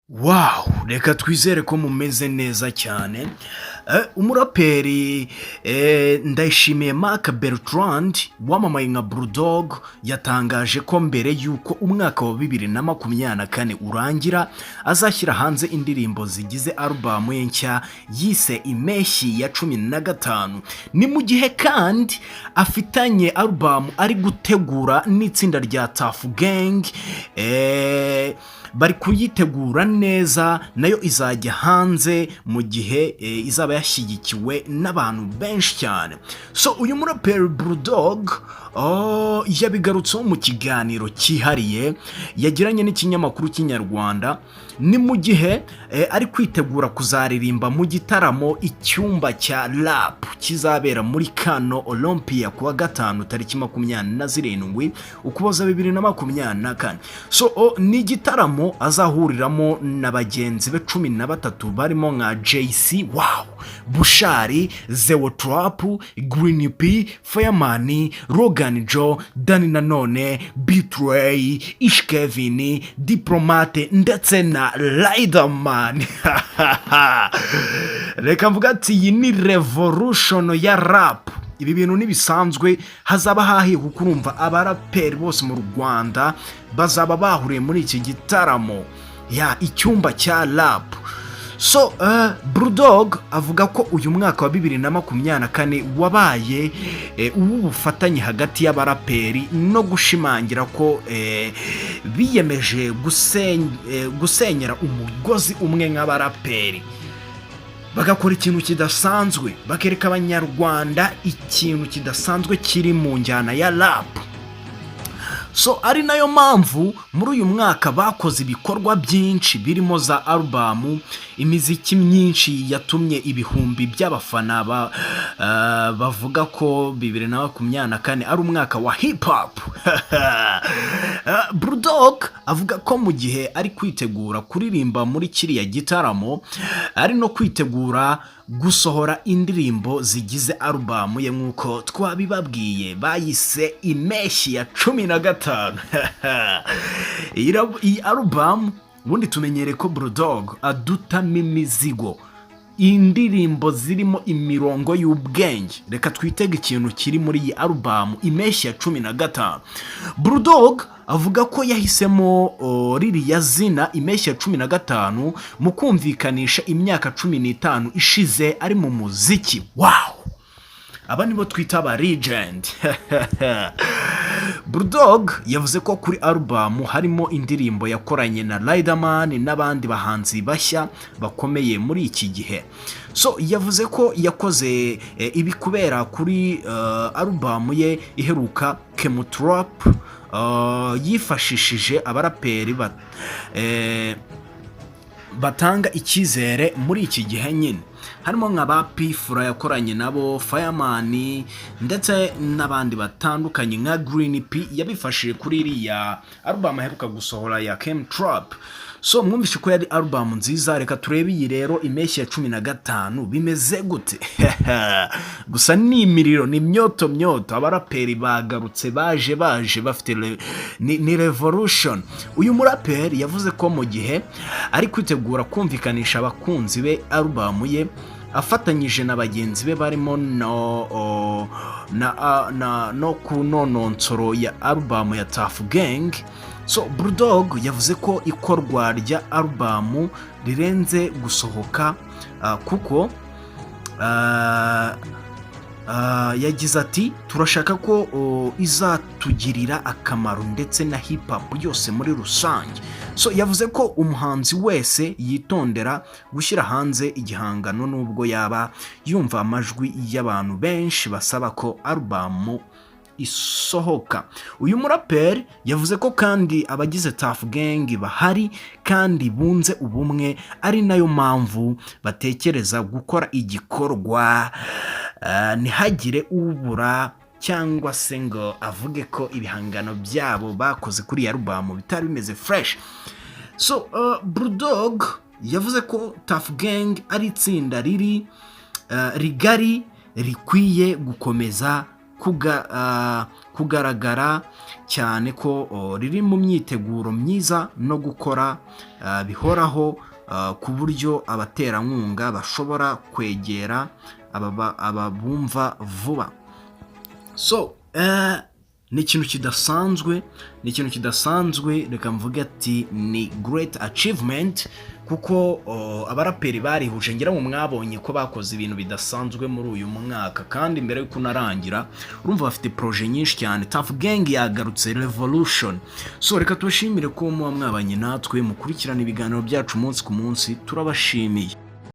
Wow, reka twizere ko mumeze neza cyane. Umuraperi Ndayishimiye Mark Bertrand wamamaye nka Bulldog yatangaje ko mbere y'uko umwaka wa 2024 urangira azashyira hanze indirimbo zigize album ye nshya yise Impeshyi ya 15. Ni mu gihe kandi afitanye album ari gutegura n'itsinda rya Tuff Gang, bari kuyitegura neza, nayo izajya hanze mu gihe izaba yashyigikiwe n'abantu benshi cyane. So uyu muraperi Bulldog yabigarutseho mu kiganiro cyihariye yagiranye n'ikinyamakuru cy'inyarwanda, ni mu gihe ari kwitegura kuzaririmba mu gitaramo icyumba cya rap kizabera muri Kano Olympia kuwa gatanu tariki 27 Ukuboza 2024. So ni igitaramo azahuriramo na bagenzi be 13 barimo nka JC, wow, Bushari, Zeo Trap, Green P, Fireman, Rogan Joe, Dani Nanone, Betray, Ishkevin, Diplomate ndetse na Riderman. Reka mvuga ati iyi ni revolution ya rap. Ibi bintu nibisanzwe, hazaba hahiye kukurumva abaraperi bose mu Rwanda bazaba bahuriye muri iki gitaramo ya icyumba cya rap. So Bulldog avuga ko uyu mwaka wa 2024 wabaye ubufatanye hagati y'abaraperi no gushimangira ko biyemeje gusenyera umugozi umwe nk'abaraperi, bagakora ikintu kidasanzwe, bakereka abanyarwanda ikintu kidasanzwe kiri mu njyana ya rap. So ari nayo mpamvu muri uyu mwaka bakoze ibikorwa byinshi birimo za album, imiziki myinshi yatumye ibihumbi by'abafana bavuga ko 2024 ari umwaka wa hip hop. Bulldog avuga ko mu gihe ari kwitegura kuririmba muri kiriya gitaramo ari no kwitegura gusohora indirimbo zigize album ye nk'uko twabibabwiye bayise Impeshyi ya 15. Iyi album ubundi tumenyere ko Bulldog adutamo imizigo, indirimbo zirimo imirongo y'ubwenge. Reka twitege ikintu kiri muri iyi album Impeshyi ya 15. Bulldog avuga ko yahisemo ririya zina Impeshyi ya 15 mu kumvikanisha imyaka 15 ishize ari mu muziki. Wow, aba nibo twita aba legend. Bulldog yavuze ko kuri album harimo indirimbo yakoranye na Riderman n'abandi bahanzi bashya bakomeye muri iki gihe. So yavuze ko yakoze ibi kubera kuri album ye iheruka Chemtrap yifashishije abaraperi batanga icyizere muri iki gihe nyine, harimo nka ba Pfura yakoranye nabo, Fireman ndetse n'abandi batandukanye nka Green P yabifashije kuri iriya album aheruka gusohora ya Chemtrap. So mwumvishe ko yari album nziza. Reka turebe iyi rero Impeshyi ya 15 bimeze gute. Gusa ni imiriro, ni myoto, abaraperi bagarutse baje bafite ni revolution. Uyu muraperi yavuze ko mu gihe ari kwitegura kumvikanisha abakunzi be album ye afatanyije na bagenzi be barimo no kunononsoro ya album ya Tuff Gang. So Bulldog yavuze ko ikorwa rya album rirenze gusohoka kuko yagize ati turashaka ko izatugirira akamaro ndetse na hip hop yose muri rusange. So yavuze ko umuhanzi wese yitondera gushyira hanze igihangano nubwo yaba yumva amajwi y'abantu benshi basaba ko album isohoka. Uyu muraperi yavuze ko kandi abagize Tuff Gang bahari kandi bunze ubumwe, ari nayo mpamvu batekereza gukora igikorwa ntihagire ubura cyangwa se ngo avuge ko ibihangano byabo bakoze kuri ya album bitari bimeze fresh. So Bulldog yavuze ko Tuff Gang ari itsinda rigari rikwiye gukomeza kugaragara cyane ko riri mu myiteguro myiza no gukora bihoraho ku buryo abaterankunga bashobora kwegera ababumva vuba. So ni ikintu kidasanzwe, reka mvuge ati ni great achievement, kuko abaraperi barihuje, ngira ngo mwabonye ko bakoze ibintu bidasanzwe muri uyu mwaka, kandi mbere y'uko unarangira urumva bafite projet nyinshi cyane. Tough Gang yagarutse, Revolution. So reka tubashimire ko muba mwabanye natwe mukurikirana ibiganiro byacu umunsi ku munsi, turabashimiye.